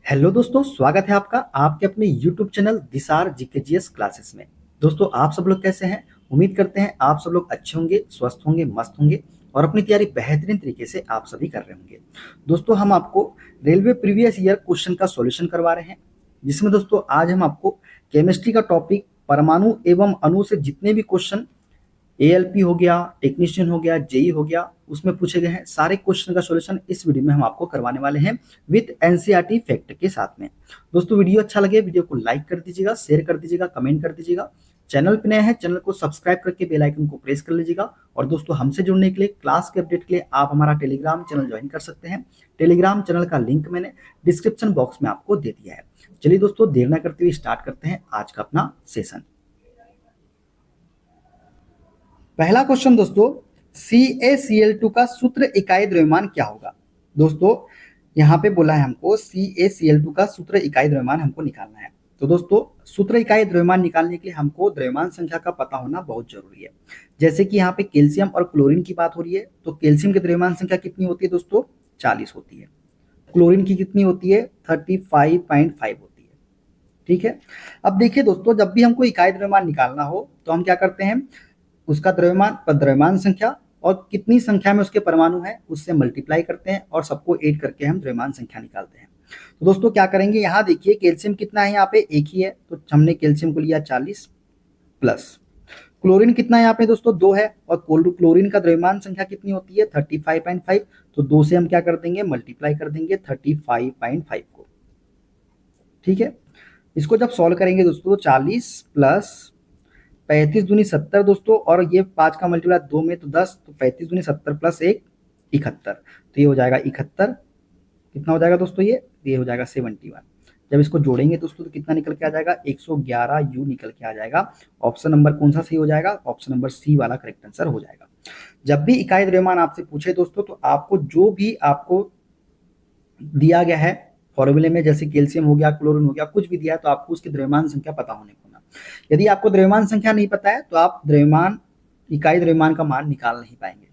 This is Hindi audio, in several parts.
हेलो दोस्तों, स्वागत है आपका आपके अपने YouTube चैनल दिसार जीकेजीएस क्लासेस में। दोस्तों, आप सब लोग कैसे हैं? उम्मीद करते हैं आप सब लोग अच्छे होंगे, स्वस्थ होंगे, मस्त होंगे और अपनी तैयारी बेहतरीन तरीके से आप सभी कर रहे होंगे। दोस्तों, हम आपको रेलवे प्रीवियस ईयर क्वेश्चन का सॉल्यूशन करवा रहे हैं, जिसमें दोस्तों आज हम आपको केमिस्ट्री का टॉपिक परमाणु एवं अणु से जितने भी क्वेश्चन एएलपी हो गया, टेक्नीशियन हो गया, जेई हो गया, उसमें पूछे गए हैं सारे क्वेश्चन का सॉल्यूशन इस वीडियो में हम आपको करवाने वाले हैं विद एनसीईआरटी फैक्ट के साथ में। दोस्तों, वीडियो अच्छा लगे वीडियो को लाइक कर दीजिएगा, शेयर कर दीजिएगा, कमेंट कर दीजिएगा। चैनल पे नए हैं चैनल को सब्सक्राइब करके बेल आइकन को प्रेस कर लीजिएगा। और दोस्तों, हमसे जुड़ने के लिए क्लास के अपडेट के लिए आप हमारा टेलीग्राम चैनल ज्वाइन कर सकते हैं। टेलीग्राम चैनल का लिंक मैंने डिस्क्रिप्शन बॉक्स में आपको दे दिया है। चलिए दोस्तों, देर न करते हुए स्टार्ट करते हैं आज का अपना सेशन। पहला क्वेश्चन दोस्तों, CaCl2 का सूत्र इकाई द्रव्यमान क्या होगा? दोस्तों, यहाँ पे बोला है हमको CaCl2 का सूत्र इकाई द्रव्यमान हमको निकालना है। तो दोस्तों, सूत्र इकाई द्रव्यमान निकालने के लिए हमको द्रव्यमान संख्या का पता होना बहुत जरूरी है। जैसे कि यहाँ पे कैल्शियम और क्लोरीन की बात हो रही है, तो कैल्शियम की द्रव्यमान संख्या कितनी होती है दोस्तों? 40 होती है। क्लोरीन की कितनी होती है? 35.5 होती है। ठीक है। अब देखिए दोस्तों, जब भी हमको इकाई द्रव्यमान निकालना हो तो हम क्या करते हैं, उसका द्रव्यमान संख्या और कितनी संख्या में उसके परमाणु है उससे मल्टीप्लाई करते हैं और सबको ऐड करके हम द्रव्यमान संख्या निकालते हैं। तो दोस्तों क्या करेंगे, यहाँ देखिए कैल्शियम कितना है, यहाँ पे एक ही है, तो हमने कैल्शियम को लिया 40 प्लस क्लोरीन कितना है यहाँ पे दोस्तों 2 है, और क्लोरीन का द्रव्यमान संख्या कितनी होती है 35.5, तो 2 से हम क्या कर देंगे, मल्टीप्लाई कर देंगे 35.5 को। ठीक है। इसको जब सॉल्व करेंगे दोस्तों, 40 प्लस 35 दूनी 70 दोस्तों, और ये 5 का मल्टीप्लाई 2 में तो 10, तो 35 दूनी 70 प्लस 1 71, तो ये हो जाएगा 71। कितना हो जाएगा दोस्तों, ये हो जाएगा 71। जब इसको जोड़ेंगे दोस्तों तो कितना निकल के आ जाएगा, 111 यू निकल के आ जाएगा। ऑप्शन नंबर कौन सा सही हो जाएगा? ऑप्शन नंबर सी वाला करेक्ट आंसर हो जाएगा। जब भी इकाई द्रव्यमान आपसे पूछे दोस्तों, तो आपको जो भी आपको दिया गया है फॉर्मूले में, जैसे कैल्शियम हो गया, क्लोरीन हो गया, कुछ भी दिया है, तो आपको उसकी द्रव्यमान संख्या पता होने को ना। यदि आपको द्रव्यमान संख्या नहीं पता है तो आप इकाई द्रव्यमान का मान निकाल नहीं पाएंगे।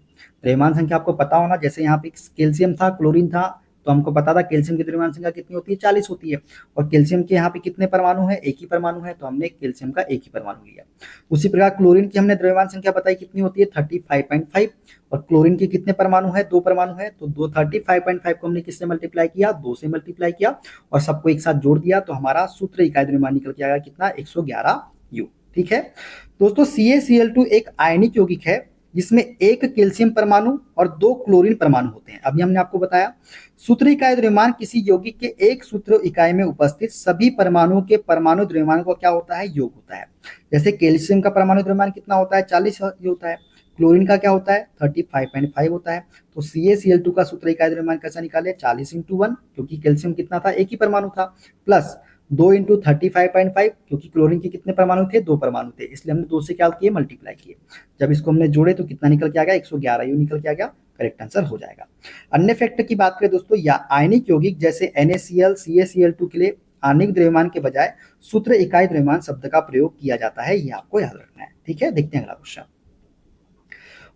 द्रव्यमान संख्या आपको पता होना, जैसे यहाँ पे कैल्शियम था, क्लोरीन था, तो हमको पता था कैल्शियम की द्रव्यमान संख्या कितनी होती है, 40 होती है, और कैल्शियम के यहाँ पे कितने परमाणु है, एक ही परमाणु है, तो हमने कैल्शियम का एक ही परमाणु लिया। उसी प्रकार क्लोरीन की हमने द्रव्यमान संख्या बताई कितनी होती है 35.5, और क्लोरीन के कितने परमाणु है, 2 परमाणु है, तो 35.5 को हमने किससे मल्टीप्लाई किया, 2 से मल्टीप्लाई किया, और सबको एक साथ जोड़ दिया, तो हमारा सूत्र इकाई द्रव्यमान निकल के आएगा कितना, 111 यू। ठीक है दोस्तों, CaCl2 एक आयनिक यौगिक है जिसमें एक कैल्शियम परमाणु और 2 क्लोरीन परमाणु होते हैं। अभी हमने आपको बताया सूत्र इकाई द्रव्यमान किसी यौगिक के एक सूत्र इकाई में उपस्थित सभी परमाणुओं के परमाणु द्रव्यमान का क्या होता है, योग होता है। जैसे कैल्शियम का परमाणु द्रव्यमान कितना होता है, 40 होता है। क्लोरीन का क्या होता है, 35.5 होता है। तो CaCl2 का सूत्र इकाई द्रव्यमान कैसा निकाले, 40 × 1, क्योंकि कैल्शियम कितना था, एक ही परमाणु था, प्लस 2 × 35.5, क्योंकि क्लोरीन के कितने परमाणु थे, 2 परमाणु थे, इसलिए हमने 2 से क्या किए, मल्टीप्लाई किए। जब इसको हमने जोड़े तो कितना निकल के आ गया, 111 यू निकल के आ गया, करेक्ट आंसर हो जाएगा। अन्य फैक्ट की बात करें दोस्तों, या आयनिक यौगिक जैसे NaCl, CaCl2 के लिए आणविक द्रव्यमान के बजाय सूत्र इकाई द्रव्यमान शब्द का प्रयोग किया जाता है, ये आपको याद रखना है। ठीक है, देखते हैं अगला क्वेश्चन।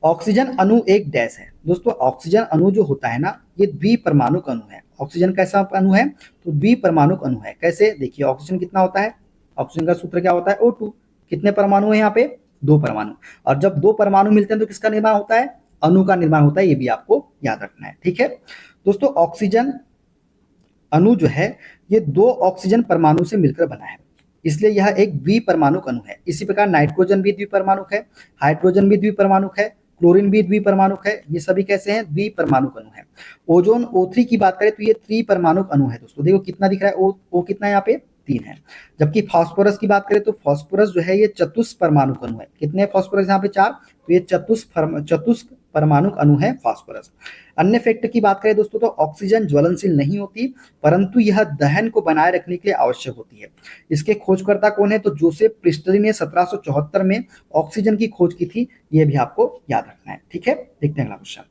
ऑक्सीजन अणु एक डैश है। दोस्तों, ऑक्सीजन अणु जो होता है ना, ये द्विपरमाणुक अणु है। ऑक्सीजन कैसा अणु है, तो द्विपरमाणुक अणु है। कैसे, देखिए ऑक्सीजन कितना होता है, ऑक्सीजन का सूत्र क्या होता है, O2। कितने परमाणु है यहाँ पे, 2 परमाणु, और जब 2 परमाणु मिलते हैं तो किसका निर्माण होता है, अणु का निर्माण होता है, ये भी आपको याद रखना है। ठीक है दोस्तों, ऑक्सीजन अणु जो है ये 2 ऑक्सीजन परमाणु से मिलकर बना है, इसलिए यह एक द्विपरमाणुक अणु है। इसी प्रकार नाइट्रोजन भी द्विपरमाणुक है, हाइड्रोजन भी द्विपरमाणुक है, क्लोरीन भी द्विपरमाणुक है, ये सभी कैसे हैं, द्विपरमाणुक अणु है। ओजोन O3 की बात करें तो ये त्रिपरमाणुक अणु है। दोस्तों देखो कितना दिख रहा है, ओ कितना है यहाँ पे, 3 है। जबकि फास्फोरस की बात करें तो फास्फोरस जो है ये चतुष्परमाणुक अणु है। कितने फास्फोरस यहाँ पे, 4, तो ये चतुष्परमाणुक अणु है फास्फोरस। अन्य फैक्ट की बात करें दोस्तों, तो ऑक्सीजन ज्वलनशील नहीं होती, परंतु यह दहन को बनाए रखने के लिए आवश्यक होती है। इसके खोजकर्ता कौन है, तो जोसेफ प्रिस्टली ने 1774 में ऑक्सीजन की खोज की थी, यह भी आपको याद रखना है। ठीक है, देखते हैं अगला क्वेश्चन।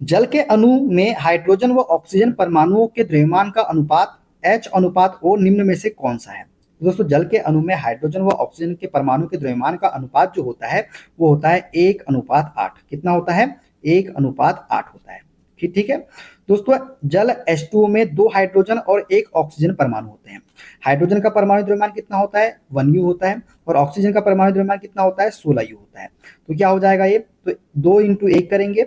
जल के अणु में हाइड्रोजन व ऑक्सीजन परमाणुओं के द्रव्यमान का अनुपात H/O निम्न में से कौन सा है? दोस्तों, जल के अणु में हाइड्रोजन व ऑक्सीजन के परमाणु के द्रव्यमान का अनुपात जो होता है वो होता है 1:8। कितना होता है, 1:8 होता है। ठीक है दोस्तों जल H2O में 2 हाइड्रोजन और 1 ऑक्सीजन परमाणु होते हैं। हाइड्रोजन का परमाणु द्रव्यमान कितना होता है 1U होता है, और ऑक्सीजन का परमाणु द्रव्यमान कितना होता है 16U होता है। तो क्या हो जाएगा ये, तो 2 इंटू 1 करेंगे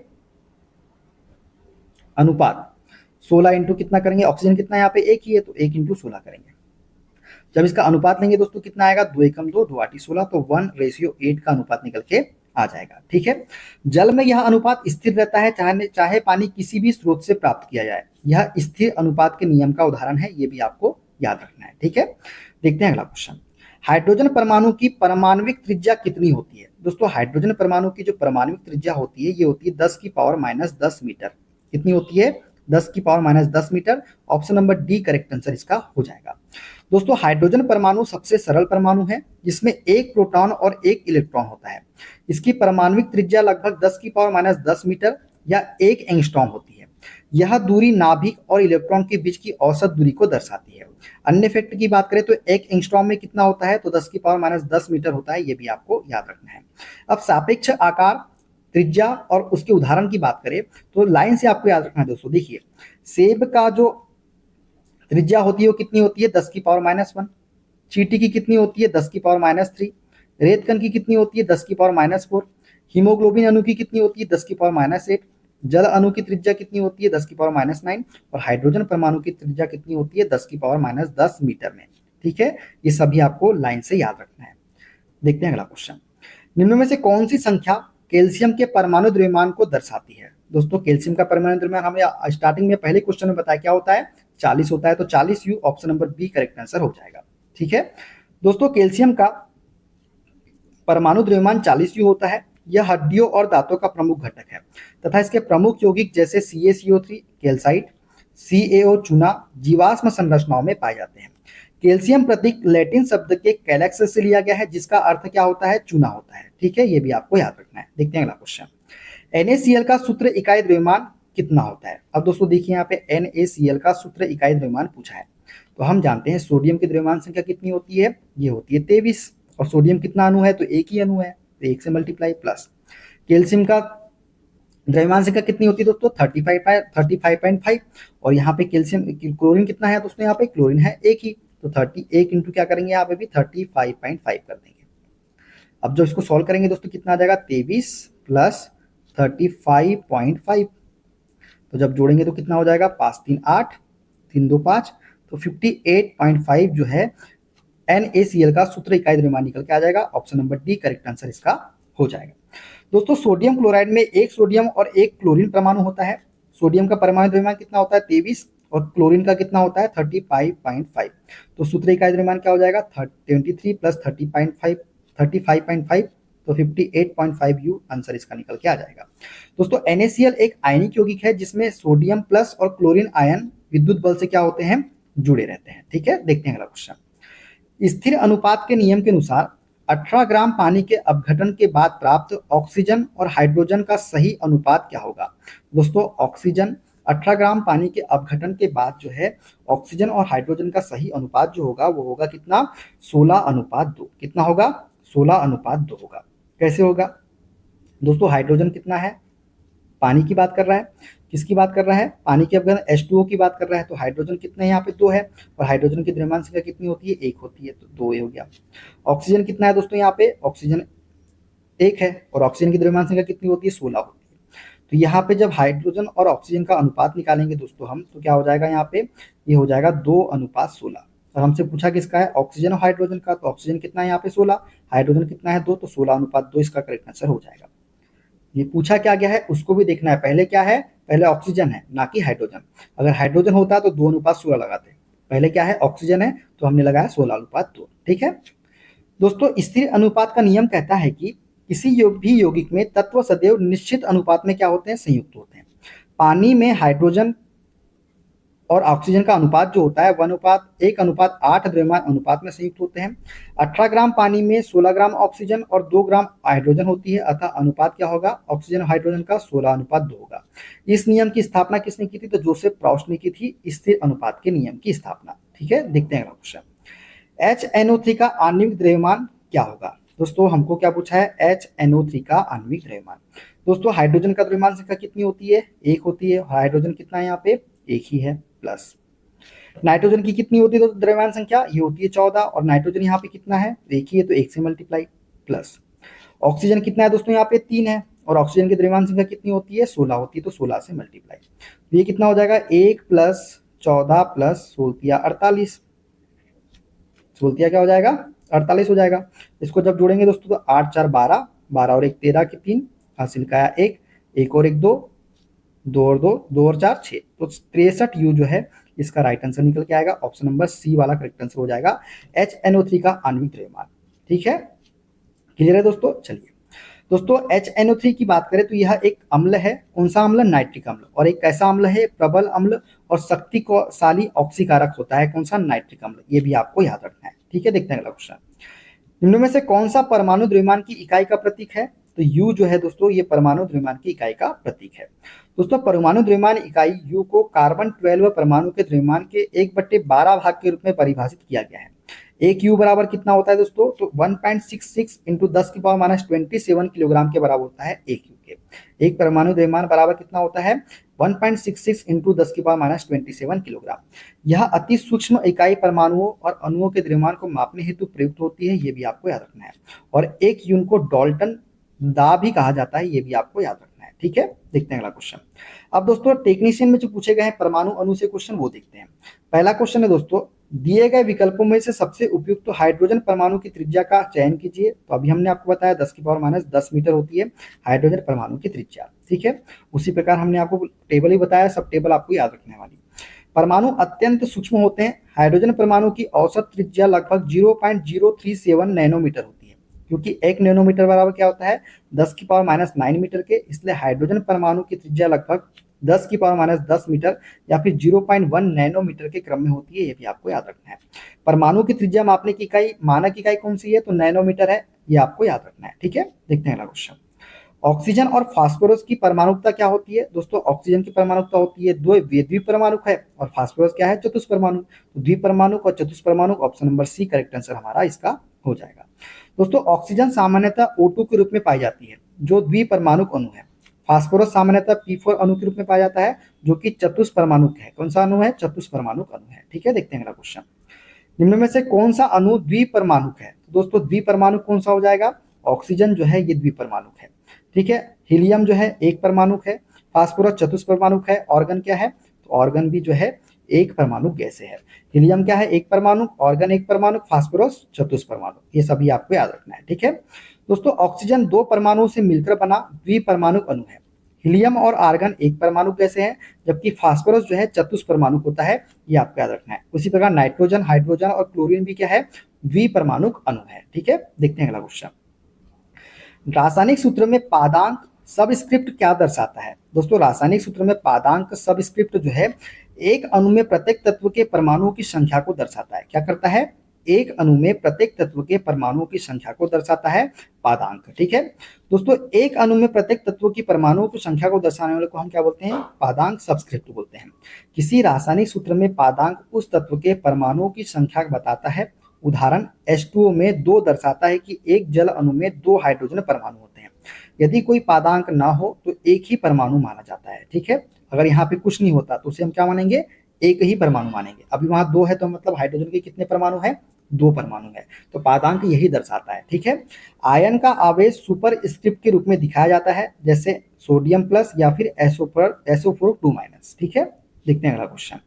अनुपात 16 इंटू कितना करेंगे, ऑक्सीजन कितना है यहाँ पे 1 ही है, तो 1 इंटू 16 करेंगे। जब इसका अनुपात लेंगे दोस्तों कितना आएगा, 2 एकम 2, 2 8 16, तो 1:8 का अनुपात निकल के आ जाएगा। ठीक है, जल में यह अनुपात स्थिर रहता है, चाहे पानी किसी भी स्रोत से प्राप्त किया जाए। यह स्थिर अनुपात के नियम का उदाहरण है, ये भी आपको याद रखना है। ठीक है, देखते हैं अगला क्वेश्चन। हाइड्रोजन परमाणु की परमाणविक त्रिज्या कितनी होती है। दोस्तों हाइड्रोजन परमाणु की जो परमाणविक त्रिज्या होती है ये होती है 10⁻⁻10 मीटर। कितनी होती है, 10⁻⁻10 metre. Option number D correct answer इसका हो जाएगा। दोस्तों हाइड्रोजन परमाणु सबसे सरल परमाणु है जिसमें एक प्रोटॉन और एक इलेक्ट्रॉन होता है। इसकी परमाणविक त्रिज्या लगभग 10⁻10 मीटर या 1 एंगस्ट्रॉम होती है। यह दूरी नाभिक और इलेक्ट्रॉन के बीच की औसत दूरी को दर्शाती है। अन्य फैक्ट की बात करें तो 1 एंगस्ट्रॉम में कितना होता है, तो 10⁻10 मीटर होता है, ये भी आपको याद रखना है। अब सापेक्ष आकार, त्रिज्या और उसके उदाहरण की बात करें तो लाइन से आपको याद रखना है। दोस्तों देखिए, सेब का जो त्रिज्या होती है वो कितनी होती है 10⁻1, चींटी की कितनी होती है 10⁻3, रेतकण की कितनी होती है 10⁻4, हीमोग्लोबिन अणु की कितनी होती है 10⁻8, जल अणु की त्रिज्या कितनी होती है 10⁻9, और हाइड्रोजन परमाणु की त्रिज्या कितनी होती है 10⁻10 मीटर में। ठीक है, ये सभी आपको लाइन से याद रखना है। देखते हैं अगला क्वेश्चन। निम्न में से कौन सी संख्या कैल्शियम के परमाणु द्रव्यमान को दर्शाती है। दोस्तों कैल्शियम का परमाणु द्रव्यमान हमने स्टार्टिंग में पहले क्वेश्चन में बताया क्या होता है 40 होता है, तो 40U option number B correct answer हो जाएगा। ठीक है दोस्तों, कैल्शियम का परमाणु द्रव्यमान 40U होता है। यह हड्डियों और दांतों का प्रमुख घटक है तथा इसके प्रमुख यौगिक जैसे CaCO3 कैल्साइट, CaO चूना जीवाश्म संरचनाओं में पाए जाते हैं। कैल्शियम प्रतीक लैटिन शब्द के कैलेक्स से लिया गया है जिसका अर्थ क्या होता है, चूना होता है। ठीक है, ये भी आपको याद रखना है। देखते हैं अगला क्वेश्चन। NaCl का सूत्र इकाई द्रव्यमान कितना होता है। अब दोस्तों देखिए यहाँ पे NaCl का सूत्र इकाई द्रव्यमान पूछा है, तो हम जानते हैं सोडियम की द्रव्यमान संख्या कितनी होती है, ये होती है 23, और सोडियम कितना अणु है, तो एक ही अणु है, तो 1 से मल्टीप्लाई प्लस। कैल्शियम का द्रव्यमान संख्या कितनी होती है दोस्तों 35.5, और यहाँ पे कैल्शियम क्लोरीन कितना है दोस्तों, यहाँ पे क्लोरीन है एक ही, तो 31 इंटू क्या करेंगे यहाँ पे भी 35.5 कर देंगे। अब जब इसको सॉल्व करेंगे दोस्तों कितना आ जाएगा 23 प्लस 35.5, तो जब जोड़ेंगे तो कितना हो जाएगा 5 3 8 3 2 5, तो 58.5 जो है NaCl का सूत्र इकाई द्रव्यमान निकल के आ जाएगा। Option number D correct answer इसका हो जाएगा। दोस्तों सोडियम क्लोराइड में एक सोडियम और एक क्लोरीन परमाणु होता है। सोडियम का परमाणु द्रव्यमान कितना होता है 23, और क्लोरीन का कितना होता है 35.5, तो सूत्र इकाई द्रव्यमान क्या हो जाएगा 23 प्लस 35.5, तो 58.5U आंसर इसका निकल के आ जाएगा। दोस्तों NaCl एक आयनिक यौगिक है जिसमें सोडियम प्लस और क्लोरीन आयन विद्युत बल से क्या होते हैं, जुड़े रहते हैं। ठीक है, देखते हैं अगला क्वेश्चन। स्थिर अनुपात के नियम के अनुसार 18 ग्राम पानी के अपघटन के बाद प्राप्त ऑक्सीजन और हाइड्रोजन का सही अनुपात क्या होगा। दोस्तों ऑक्सीजन 18 ग्राम पानी के अपघटन के बाद जो है ऑक्सीजन और हाइड्रोजन का सही अनुपात जो होगा वो होगा कितना 16:2। कितना होगा 16:2 होगा। कैसे होगा दोस्तों, हाइड्रोजन कितना है, पानी की बात कर रहा है, किसकी बात कर रहा है, पानी के अपघटन H2O की बात कर रहा है, तो हाइड्रोजन कितना है यहाँ पे 2 है, और हाइड्रोजन की द्रव्यमान संख्या कितनी होती है 1 होती है, तो 2 हो गया। ऑक्सीजन कितना है दोस्तों, यहाँ पे ऑक्सीजन 1 है, और ऑक्सीजन की द्रव्यमान संख्या कितनी होती है 16 होती है। तो यहाँ पे जब हाइड्रोजन और ऑक्सीजन का अनुपात निकालेंगे दोस्तों हम, तो क्या हो जाएगा यहाँ पे, ये हो जाएगा 2:16। और हमसे पूछा किसका है, ऑक्सीजन और हाइड्रोजन का, तो ऑक्सीजन कितना है यहाँ पे 16, हाइड्रोजन कितना है 2, तो 16:2 इसका करेक्ट आंसर हो जाएगा। ये पूछा क्या गया है उसको भी देखना है, पहले क्या है, पहले ऑक्सीजन है ना कि हाइड्रोजन। अगर हाइड्रोजन होता तो 2:16 लगाते, पहले क्या है ऑक्सीजन है तो हमने लगाया 16:2। ठीक है दोस्तों, स्थिर अनुपात का नियम कहता है कि किसी भी यौगिक में तत्व सदैव निश्चित अनुपात में क्या होते हैं, संयुक्त होते हैं। पानी में हाइड्रोजन और ऑक्सीजन का अनुपात जो होता है 1:8 द्रव्यमान अनुपात में संयुक्त होते हैं। 18 ग्राम पानी में 16 ग्राम ऑक्सीजन और 2 ग्राम हाइड्रोजन होती है, अतः अनुपात क्या होगा, ऑक्सीजन और हाइड्रोजन का 16:2 होगा। इस नियम की स्थापना किसने की थी, तो जोसेफ प्राउस्ट ने की थी स्थिर अनुपात के नियम की स्थापना। ठीक है, देखते हैं अगला क्वेश्चन। HNO3 का आणविक द्रव्यमान क्या होगा। दोस्तों हमको क्या पूछा है, HNO3 का आणविक द्रव्यमान। दोस्तों हाइड्रोजन का द्रव्यमान संख्या कितनी होती है? 1 होती है। हाइड्रोजन कितना है यहाँ पे? 1 ही है। प्लस नाइट्रोजन की कितनी होती है दोस्तों द्रव्यमान संख्या? ये होती है 14 और नाइट्रोजन यहाँ पे कितना है? 1 ही है, तो 1 से मल्टीप्लाई। प्लस ऑक्सीजन कितना है दोस्तों? यहाँ पे 3 है और ऑक्सीजन की द्रव्यमान संख्या कितनी होती है? 16 होती है, तो 16 से मल्टीप्लाई। तो ये कितना हो जाएगा? 1 प्लस 14 प्लस 16 48। 16 क्या हो जाएगा? 48 हो जाएगा। इसको जब जोड़ेंगे दोस्तों तो 8 4 12, 12 और 1 13 की 3, हासिल का आया 1, 1 और 1 2, 2 और 2, 2 और 4 6, तो 63 यू जो है इसका राइट आंसर निकल के आएगा। ऑप्शन नंबर सी वाला करेक्ट आंसर हो जाएगा HNO3 का आणविक द्रव्यमान। ठीक है, क्लियर है दोस्तों? चलिए दोस्तों, HNO3 की बात करें तो यह एक अम्ल है। कौन सा अम्ल? नाइट्रिक अम्ल। और एक कैसा अम्ल है? प्रबल अम्ल और शक्तिशाली ऑक्सीकारक होता है। कौन सा? नाइट्रिक अम्ल। ये भी आपको याद रखना है। ठीक है, देखते हैं अगला क्वेश्चन। निम्न में से कौन सा परमाणु द्रव्यमान की इकाई का प्रतीक है? तो यू जो है दोस्तों ये परमाणु द्रव्यमान की इकाई का प्रतीक है। दोस्तों परमाणु द्रव्यमान इकाई यू को कार्बन 12 परमाणु के द्रव्यमान के 1/12 भाग के रूप में परिभाषित किया गया है। एक यू बराबर कितना होता है दोस्तों? तो 1.66 इंटू 10⁻27 किलोग्राम के बराबर होता है एक यू के। एक परमाणु द्रव्यमान बराबर कितना होता है? 1.66 इंटू 10⁻27 किलोग्राम। यह अति सूक्ष्म इकाई परमाणुओं और अणुओं के द्रव्यमान को मापने हेतु प्रयुक्त होती है। ये भी आपको याद रखना है। और एक यून को डाल्टन दा भी कहा जाता है। ये भी आपको याद रखना है। ठीक है, देखते हैं अगला क्वेश्चन। अब दोस्तों टेक्नीशियन में जो पूछे गए हैं परमाणु अणु से क्वेश्चन वो देखते हैं। पहला क्वेश्चन है दोस्तों, दिए गए विकल्पों में से सबसे उपयुक्त तो हाइड्रोजन परमाणु की त्रिज्या का चयन कीजिए। तो अभी हमने आपको बताया 10⁻10 मीटर होती है हाइड्रोजन परमाणु की त्रिज्या। ठीक है, उसी प्रकार हमने आपको टेबल ही बताया, सब टेबल आपको याद रखने वाली। परमाणु अत्यंत सूक्ष्म होते हैं। हाइड्रोजन परमाणु की औसत त्रिज्या लगभग 0.037 नैनोमीटर होती है, क्योंकि 1 नैनोमीटर बराबर क्या होता है? 10⁻⁹ मीटर के। इसलिए हाइड्रोजन परमाणु की त्रिज्या लगभग 10⁻10 मीटर या फिर 0.1 नैनोमीटर के क्रम में होती है। ये भी आपको याद रखना है। परमाणु की त्रिज्या मापने की इकाई, मानक इकाई कौन सी है? तो नैनोमीटर है। ये आपको याद रखना है। ठीक है, देखते हैं अगला क्वेश्चन। ऑक्सीजन और फास्फोरस की परमाणुकता क्या होती है? दोस्तों ऑक्सीजन की परमाणुकता होती है द्विपरमाणुक है और फास्फोरस क्या है? चतुष्परमाणु। तो द्विपरमाणुक और चतुष्परमाणुक, option number C correct answer हमारा इसका हो जाएगा। दोस्तों ऑक्सीजन सामान्यतः O2 के रूप में पाई जाती है जो द्विपरमाणुक अणु है। फास्फोरस सामान्यतः P4 अणु के रूप में पाया जाता है जो कि चतुष्परमाणुक है। कौन सा अणु है? चतुष्परमाणुक अणु है। ठीक है, देखते हैं अगला क्वेश्चन। निम्न में से कौन सा अणु द्विपरमाणुक है? तो दोस्तों द्विपरमाणुक कौन सा हो जाएगा? ऑक्सीजन जो है ये द्विपरमाणुक है। ठीक है, हीलियम जो है एक परमाणुक है, फास्फोरस चतुष्परमाणुक है, ऑर्गन क्या है? तो ऑर्गन भी जो है एक परमाणु गैस है। हीलियम क्या है? एक परमाणु, ऑर्गन एक परमाणु, फास्फोरस चतुष्परमाणु। ये सभी आपको याद रखना है। ठीक है दोस्तों, ऑक्सीजन 2 परमाणुओं से मिलकर बना द्विपरमाणुक अणु है। हीलियम और आर्गन एक परमाणु गैसें हैं, जबकि फास्फोरस जो है चतुष्परमाणु होता है। ये आपको याद रखना है। उसी प्रकार नाइट्रोजन, हाइड्रोजन और क्लोरीन भी क्या है? द्विपरमाणुक अणु है। ठीक है, देखते हैं अगला क्वेश्चन। रासायनिक सूत्र में पादांक सबस्क्रिप्ट क्या दर्शाता है? दोस्तों रासायनिक सूत्र में पादांक सबस्क्रिप्ट जो है एक अणु में प्रत्येक तत्व के परमाणुओं की संख्या को दर्शाता है। क्या करता है? एक अणु में प्रत्येक तत्व के परमाणुओं की संख्या को दर्शाता है पादांक। ठीक है दोस्तों, एक अणु में प्रत्येक तत्व की परमाणुओं की संख्या को दर्शाने वाले को हम क्या बोलते हैं? पादांक सबस्क्रिप्ट बोलते हैं। किसी रासायनिक सूत्र में पादांक उस तत्व के परमाणुओं की संख्या बताता है। उदाहरण H2O में 2 दर्शाता है कि एक जल अणु में 2 हाइड्रोजन परमाणु होते हैं। यदि कोई पादांक ना हो तो एक ही परमाणु माना जाता है। ठीक है, अगर यहाँ पे कुछ नहीं होता तो उसे हम क्या मानेंगे? एक ही परमाणु मानेंगे। अभी वहां 2 है तो मतलब हाइड्रोजन के कितने परमाणु है? 2 परमाणु है, तो पादांक यही दर्शाता है। ठीक है, आयन का आवेश सुपर स्क्रिप्ट के रूप में दिखाया जाता है, जैसे सोडियम प्लस या फिर SO4 2-। ठीक है, देखते हैं अगला क्वेश्चन।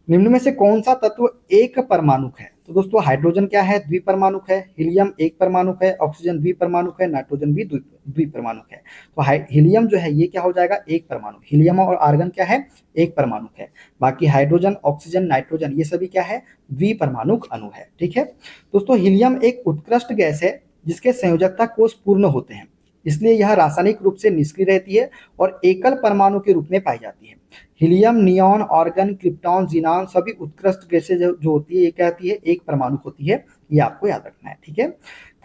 निम्न में से कौन सा तत्व एक परमाणुक है? तो दोस्तों हाइड्रोजन क्या है? द्विपरमाणुक है। हीलियम एक परमाणुक है, ऑक्सीजन द्विपरमाणुक है, नाइट्रोजन भी द्विपरमाणुक है। तो हीलियम जो है ये क्या हो जाएगा? एक परमाणु। हीलियम और आर्गन क्या है? एक परमाणुक है। बाकी हाइड्रोजन, ऑक्सीजन, नाइट्रोजन ये सभी क्या है? द्विपरमाणुक अणु है। ठीक है दोस्तों, हीलियम एक उत्कृष्ट गैस है जिसके संयोजकता कोष पूर्ण होते हैं, इसलिए यह रासायनिक रूप से निष्क्रिय रहती है और एकल परमाणु के रूप में पाई जाती है। Helium, neon, organ, krypton, xenon सभी उत्कृष्ट गैसें जो होती है ये क्या होती है? एक परमाणु होती है। ये आपको याद रखना है। ठीक है,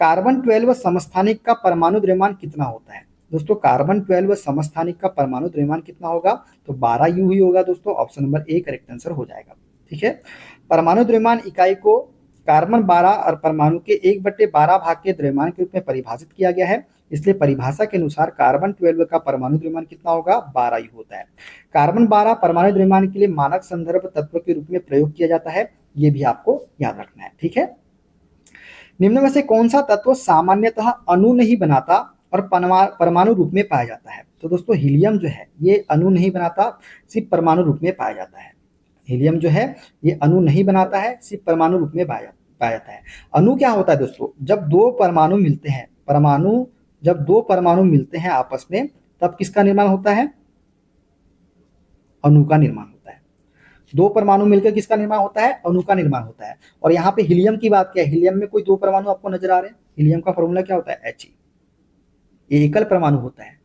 कार्बन 12 समस्थानिक का परमाणु द्रव्यमान कितना होता है? दोस्तों कार्बन 12 समस्थानिक का परमाणु द्रव्यमान कितना होगा? तो 12 यू ही होगा दोस्तों। Option number A correct answer हो जाएगा। ठीक है, परमाणु द्रव्यमान इकाई को कार्बन 12 और परमाणु के 1/12 भाग के द्रव्यमान के रूप में परिभाषित किया गया है। इसलिए परिभाषा के अनुसार कार्बन 12 का परमाणु द्रव्यमान कितना होगा, 12 ही होता है। कार्बन 12 परमाणु द्रव्यमान के लिए मानक संदर्भ तत्व के रूप में प्रयोग किया जाता है, ये भी आपको याद रखना है। ठीक है, निम्न में से कौन सा तत्व सामान्यतः अणु नहीं बनाता और परमाणु रूप में पाया जाता है? तो दोस्तों हीलियम जो है ये अणु नहीं बनाता, सिर्फ परमाणु रूप में पाया जाता है। हीलियम जो है ये अणु नहीं बनाता है, सिर्फ परमाणु रूप में पाया जाता है। अणु क्या होता है दोस्तों, जब दो परमाणु मिलते हैं, जब दो परमाणु मिलते हैं आपस में, तब किसका निर्माण होता है, अणु का निर्माण होता है। दो परमाणु मिलकर किसका निर्माण होता है, अणु का निर्माण होता है। और यहाँ पे हीलियम की बात क्या है, हीलियम में कोई दो परमाणु आपको नजर आ रहे हैं? हीलियम का फॉर्मूला क्या होता है, He। ये एकल परमाणु होता है,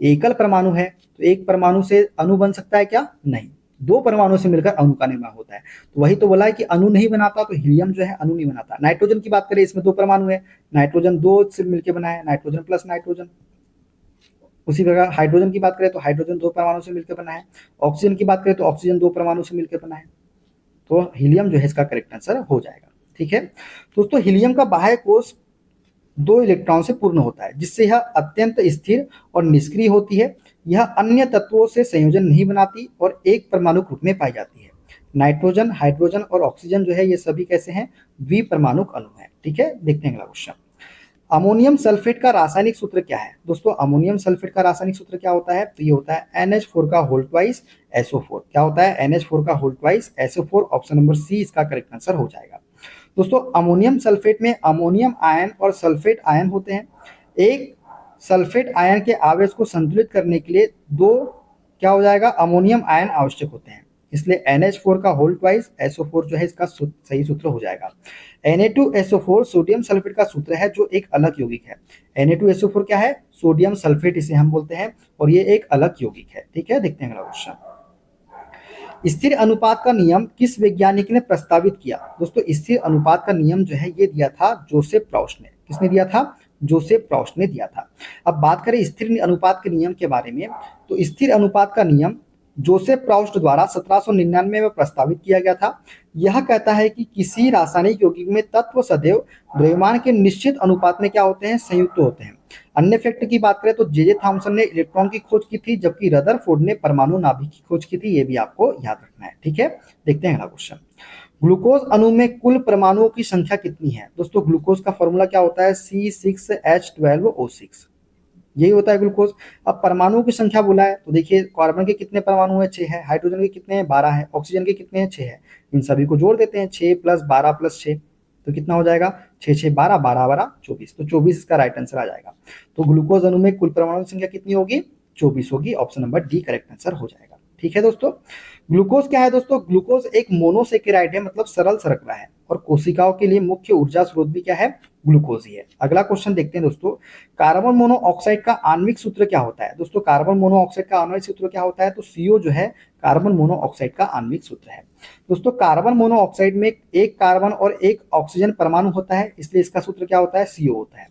एकल परमाणु है, तो एक परमाणु से अणु बन सकता है क्या, नहीं। दो परमाणु से मिलकर अणु का निर्माण होता है। तो वही तो बोला है कि अणु नहीं बनाता, तो हीलियम जो है अणु नहीं बनाता। नाइट्रोजन की बात करें, इसमें दो परमाणु है, नाइट्रोजन दो से मिलकर बना है, नाइट्रोजन प्लस नाइट्रोजन। उसी प्रकार हाइड्रोजन की बात करें तो हाइड्रोजन दो परमाणु से मिलकर बना है। ऑक्सीजन की बात करें तो ऑक्सीजन दो परमाणु से मिलकर बना है। तो हीलियम जो है इसका करेक्ट आंसर हो जाएगा। ठीक है दोस्तों, हीलियम का बाह्य कोश दो इलेक्ट्रॉन से पूर्ण होता है, जिससे यह अत्यंत स्थिर और निष्क्रिय होती है। यह अन्य तत्वों से संयोजन नहीं बनाती और एक परमाणु रूप में पाई जाती है। नाइट्रोजन, हाइड्रोजन और ऑक्सीजन जो है ये सभी कैसे हैं, द्विपरमाणुक अणु है। ठीक है, देखते हैं अगला क्वेश्चन। अमोनियम सल्फेट का रासायनिक सूत्र क्या है? दोस्तों अमोनियम सल्फेट का रासायनिक सूत्र क्या होता है, तो ये होता है NH4 का होल ट्वाइस SO4। क्या होता है, NH4 का whole twice SO4। Option number C इसका करेक्ट आंसर हो जाएगा। दोस्तों अमोनियम सल्फेट में अमोनियम आयन और सल्फेट आयन होते हैं। एक सल्फेट आयन के आवेश को संतुलित करने के लिए दो क्या हो जाएगा, अमोनियम आयन आवश्यक होते हैं। इसलिए NH4 का होल ट्वाइस SO4 जो है इसका सही सूत्र हो जाएगा। Na2SO4 सोडियम सल्फेट का सूत्र है, जो एक अलग यौगिक है। Na2SO4 क्या है, सोडियम सल्फेट इसे हम बोलते हैं, और ये एक अलग यौगिक है। ठीक है, देखते हैं अगला क्वेश्चन। स्थिर अनुपात का नियम किस वैज्ञानिक ने प्रस्तावित किया? दोस्तों स्थिर अनुपात का नियम जो है ये दिया था जोसेफ प्रॉस्ट ने। किसने दिया था, जोसेफ प्रॉस्ट ने दिया था। अब बात करें स्थिर अनुपात के नियम के बारे में, तो स्थिर अनुपात का नियम जोसेफ प्रॉस्ट द्वारा 1799 में प्रस्तावित किया गया था। यह कहता है कि किसी रासायनिक यौगिक में तत्व सदैव द्रव्यमान के निश्चित अनुपात में क्या होते हैं, संयुक्त होते हैं। अन्य फैक्ट की बात करें तो जे थॉमसन ने इलेक्ट्रॉन की खोज की थी, जबकि रदरफोर्ड ने परमाणु नाभिक की खोज की थी। ये भी आपको याद रखना है। ठीक है, देखते हैं अगला क्वेश्चन। ग्लूकोज अणु में कुल परमाणुओं की संख्या कितनी है? दोस्तों ग्लूकोज का फॉर्मूला क्या होता है, C6H12O6। यही होता है ग्लूकोज। अब परमाणुओं की संख्या बोला है, तो देखिए कार्बन के कितने परमाणु है, 6 है। हाइड्रोजन के कितने हैं, 12 है। ऑक्सीजन के कितने हैं, 6 है। इन सभी को जोड़ देते हैं, 6 + 12 + 6, तो कितना हो जाएगा, 6 6 12 12 12 24। तो 24 इसका राइट आंसर आ जाएगा। तो ग्लूकोज अणु में कुल परमाणु की संख्या कितनी होगी, 24 होगी। Option number D correct answer हो जाएगा। ठीक है दोस्तों, ग्लूकोज क्या है दोस्तों, ग्लूकोज एक मोनोसेकेराइड है, मतलब सरल शर्करा है, और कोशिकाओं के लिए मुख्य ऊर्जा स्रोत भी क्या है, ग्लूकोज ही है। अगला क्वेश्चन देखते हैं दोस्तों, कार्बन मोनोऑक्साइड का आणविक सूत्र क्या होता है? दोस्तों कार्बन मोनोऑक्साइड का आणविक सूत्र क्या होता है, तो CO जो है कार्बन मोनोऑक्साइड का आणविक सूत्र है। दोस्तों कार्बन मोनोऑक्साइड में एक कार्बन और एक ऑक्सीजन परमाणु होता है, इसलिए इसका सूत्र क्या होता है, CO होता है।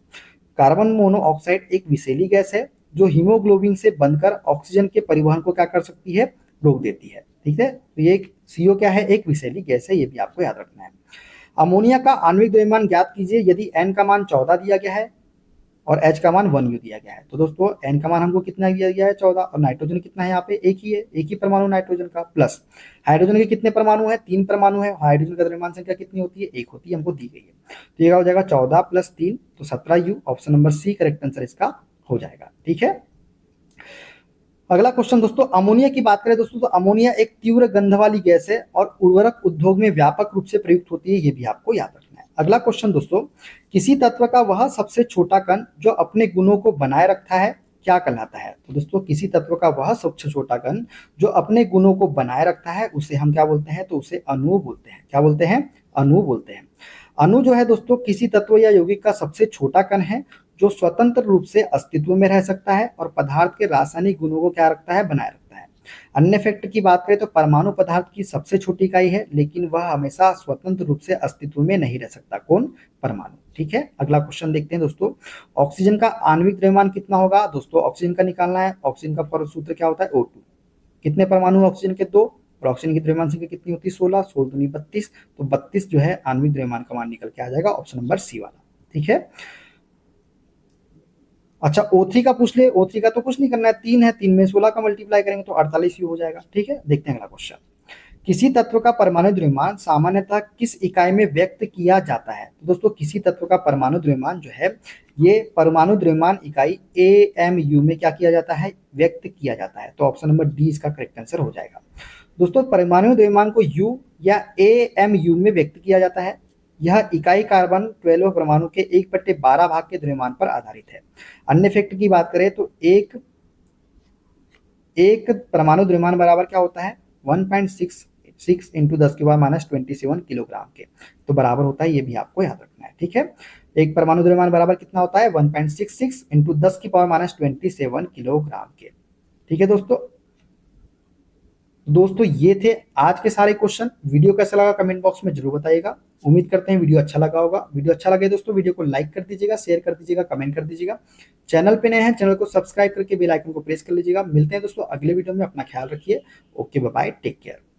कार्बन मोनोऑक्साइड एक विषैली गैस है, जो हीमोग्लोबिन से बनकर ऑक्सीजन के परिवहन को क्या कर सकती है, रोक देती है। ठीक है, तो ये CO क्या है, एक विषैली गैस है, ये भी आपको याद रखना है। अमोनिया का आणविक द्रव्यमान ज्ञात कीजिए यदि N का मान 14 दिया गया है और H का मान 1 U दिया गया है। तो दोस्तों N का मान हमको कितना दिया गया है, 14, और नाइट्रोजन कितना है, यहाँ पे एक ही है, एक ही परमाणु नाइट्रोजन का। प्लस हाइड्रोजन के कितने परमाणु है, 3 परमाणु है। हाइड्रोजन का द्रव्यमान संख्या कितनी होती है, 1 होती है, हमको दी गई है। तो ये हो जाएगा 14 + 3, तो 17 U। Option number C correct answer इसका हो जाएगा। ठीक है, अगला क्वेश्चन दोस्तों, अमोनिया की बात करें दोस्तों, तो अमोनिया एक तीव्र गंध वाली गैस है और उर्वरक उद्योग में व्यापक रूप से प्रयुक्त होती है, ये भी आपको याद रखना है। अगला क्वेश्चन दोस्तों, किसी तत्व का वह सबसे छोटा कण जो अपने गुणों को बनाए रखता है क्या कहलाता है? तो दोस्तों किसी तत्व का वह सबसे छोटा कण जो अपने गुणों को बनाए रखता है उसे हम क्या बोलते हैं, तो उसे अणु बोलते हैं। क्या बोलते हैं, अणु बोलते हैं। अणु जो है दोस्तों किसी तत्व या यौगिक का सबसे छोटा कण है जो स्वतंत्र रूप से अस्तित्व में रह सकता है और पदार्थ के रासायनिक गुणों को क्या रखता है, बनाए रखता है। अन्य फैक्ट की बात करें तो परमाणु पदार्थ की सबसे छोटी इकाई है, लेकिन वह हमेशा स्वतंत्र रूप से अस्तित्व में नहीं रह सकता। कौन, परमाणु। ठीक है, अगला क्वेश्चन देखते हैं दोस्तों, ऑक्सीजन का आणविक द्रव्यमान कितना होगा? दोस्तों ऑक्सीजन का निकालना है। ऑक्सीजन का सूत्र क्या होता है, O2। कितने परमाणु ऑक्सीजन के, 2, और ऑक्सीजन की द्रव्यमान संख्या कितनी होती है, 16, 16 दूनी 32, तो 32 जो है आणविक द्रव्यमान का मान निकल के आ जाएगा। ऑप्शन नंबर सी वाला। ठीक है, अच्छा O3 का पूछ ले, O3 का तो कुछ नहीं करना है, 3 है, 3 में 16 का मल्टीप्लाई करेंगे तो 48 ही हो जाएगा। ठीक है, देखते हैं अगला क्वेश्चन। किसी तत्व का परमाणु द्रव्यमान सामान्यतः किस इकाई में व्यक्त किया जाता है? तो दोस्तों किसी तत्व का परमाणु द्रव्यमान जो है, ये परमाणु द्रव्यमान इकाई AMU में क्या किया जाता है, व्यक्त किया जाता है। तो ऑप्शन नंबर डी इसका करेक्ट आंसर हो जाएगा। दोस्तों परमाणु द्रव्यमान को U या AMU में व्यक्त किया जाता है। यह इकाई कार्बन 12 परमाणु के 1/12 भाग के द्रव्यमान पर आधारित है। अन्य फैक्ट की बात करें तो एक परमाणु द्रव्यमान बराबर क्या होता है, 1.66 इंटू 10⁻⁻27 किलोग्राम के। तो बराबर होता है, ये भी आपको याद रखना है। ठीक है, एक परमाणु द्रव्यमान बराबर कितना होता है, 1.66 इंटू 10⁻⁻27 किलोग्राम के। ठीक है दोस्तों, ये थे आज के सारे क्वेश्चन। वीडियो कैसा लगा कमेंट बॉक्स में जरूर बताइएगा। उम्मीद करते हैं वीडियो अच्छा लगा होगा। वीडियो अच्छा लगे दोस्तों वीडियो को लाइक कर दीजिएगा, शेयर कर दीजिएगा, कमेंट कर दीजिएगा। चैनल पे नए हैं चैनल को सब्सक्राइब करके बेल आइकन को प्रेस कर लीजिएगा। मिलते हैं दोस्तों अगले वीडियो में, अपना ख्याल रखिए। Okay bye bye, take care.